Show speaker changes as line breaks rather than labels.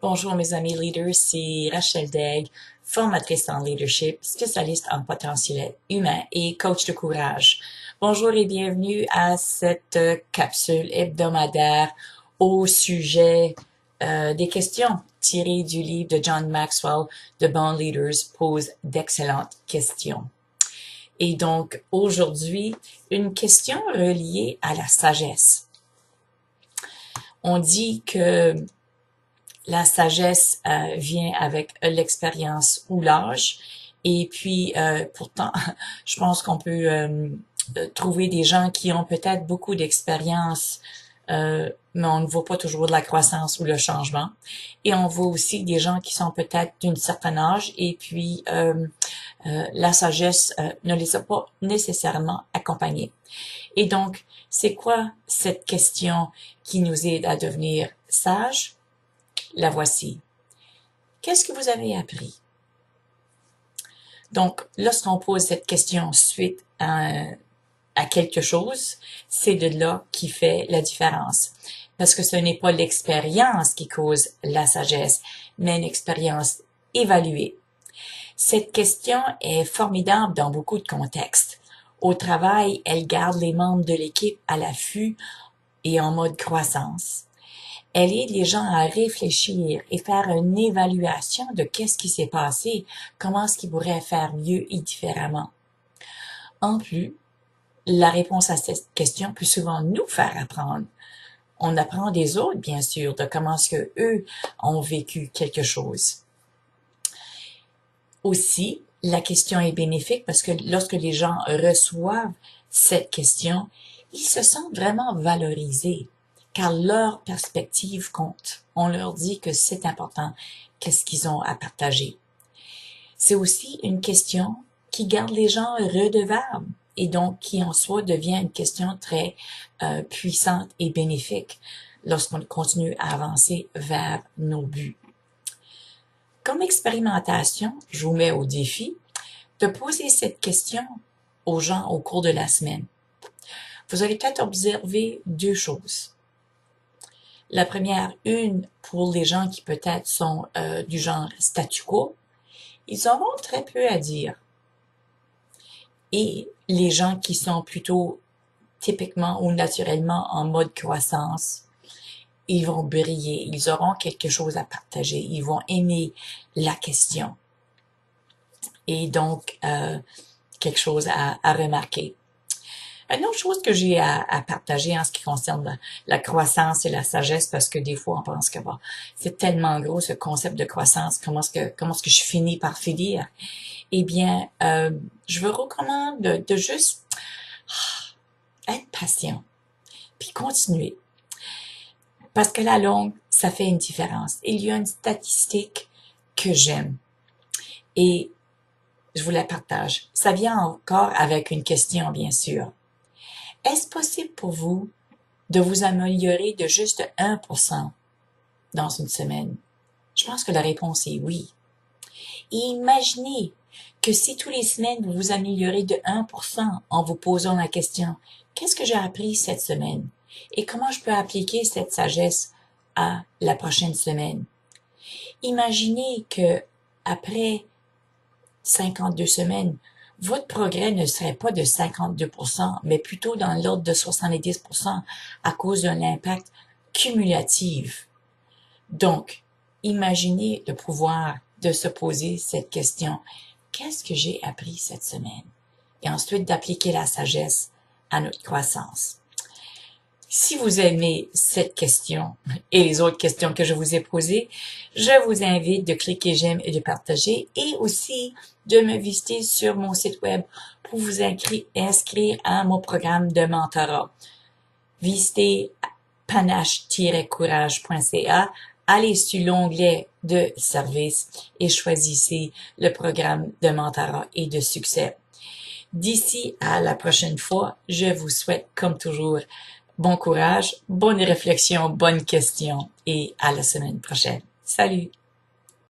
Bonjour mes amis leaders, c'est Rachel Degg, formatrice en leadership, spécialiste en potentiel humain et coach de courage. Bonjour et bienvenue à cette capsule hebdomadaire au sujet des questions tirées du livre de John Maxwell, The Born Leaders pose d'excellentes questions. Et donc aujourd'hui, une question reliée à la sagesse. On dit que la sagesse vient avec l'expérience ou l'âge. Et puis, pourtant, je pense qu'on peut trouver des gens qui ont peut-être beaucoup d'expérience, mais on ne voit pas toujours de la croissance ou le changement. Et on voit aussi des gens qui sont peut-être d'un certain âge et puis la sagesse ne les a pas nécessairement accompagnés. Et donc, c'est quoi cette question qui nous aide à devenir sages? La voici. Qu'est-ce que vous avez appris? Donc, lorsqu'on pose cette question suite à quelque chose, c'est de là qui fait la différence. Parce que ce n'est pas l'expérience qui cause la sagesse, mais une expérience évaluée. Cette question est formidable dans beaucoup de contextes. Au travail, elle garde les membres de l'équipe à l'affût et en mode croissance. Elle aide les gens à réfléchir et faire une évaluation de qu'est-ce qui s'est passé, comment est-ce qu'ils pourraient faire mieux et différemment. En plus, la réponse à cette question peut souvent nous faire apprendre. On apprend des autres, bien sûr, de comment est-ce que eux ont vécu quelque chose. Aussi, la question est bénéfique parce que lorsque les gens reçoivent cette question, ils se sentent vraiment valorisés, car leur perspective compte. On leur dit que c'est important, qu'est-ce qu'ils ont à partager. C'est aussi une question qui garde les gens redevables et donc qui en soi devient une question très puissante et bénéfique lorsqu'on continue à avancer vers nos buts. Comme expérimentation, je vous mets au défi de poser cette question aux gens au cours de la semaine. Vous allez peut-être observer deux choses. La première, une pour les gens qui peut-être sont du genre statu quo, ils auront très peu à dire. Et les gens qui sont plutôt typiquement ou naturellement en mode croissance, ils vont briller, ils auront quelque chose à partager, ils vont aimer la question. Et donc, quelque chose à remarquer. Une autre chose que j'ai à partager en ce qui concerne la croissance et la sagesse, parce que des fois on pense que bon, c'est tellement gros ce concept de croissance, comment est-ce que je finis par finir? Eh bien, je vous recommande de juste être patient, puis continuer. Parce qu'à la longue, ça fait une différence. Il y a une statistique que j'aime et je vous la partage. Ça vient encore avec une question, bien sûr. Est-ce possible pour vous de vous améliorer de juste 1% dans une semaine? Je pense que la réponse est oui. Et imaginez que si tous les semaines vous vous améliorez de 1% en vous posant la question, qu'est-ce que j'ai appris cette semaine? Et comment je peux appliquer cette sagesse à la prochaine semaine? Imaginez que après 52 semaines, votre progrès ne serait pas de 52%, mais plutôt dans l'ordre de 70% à cause d'un impact cumulatif. Donc, imaginez le pouvoir de se poser cette question. Qu'est-ce que j'ai appris cette semaine? Et ensuite d'appliquer la sagesse à notre croissance. Si vous aimez cette question et les autres questions que je vous ai posées, je vous invite de cliquer j'aime et de partager et aussi de me visiter sur mon site web pour vous inscrire à mon programme de mentorat. Visitez panache-courage.ca, allez sur l'onglet de service et choisissez le programme de mentorat et de succès. D'ici à la prochaine fois, je vous souhaite comme toujours bon courage, bonne réflexion, bonne question et à la semaine prochaine. Salut!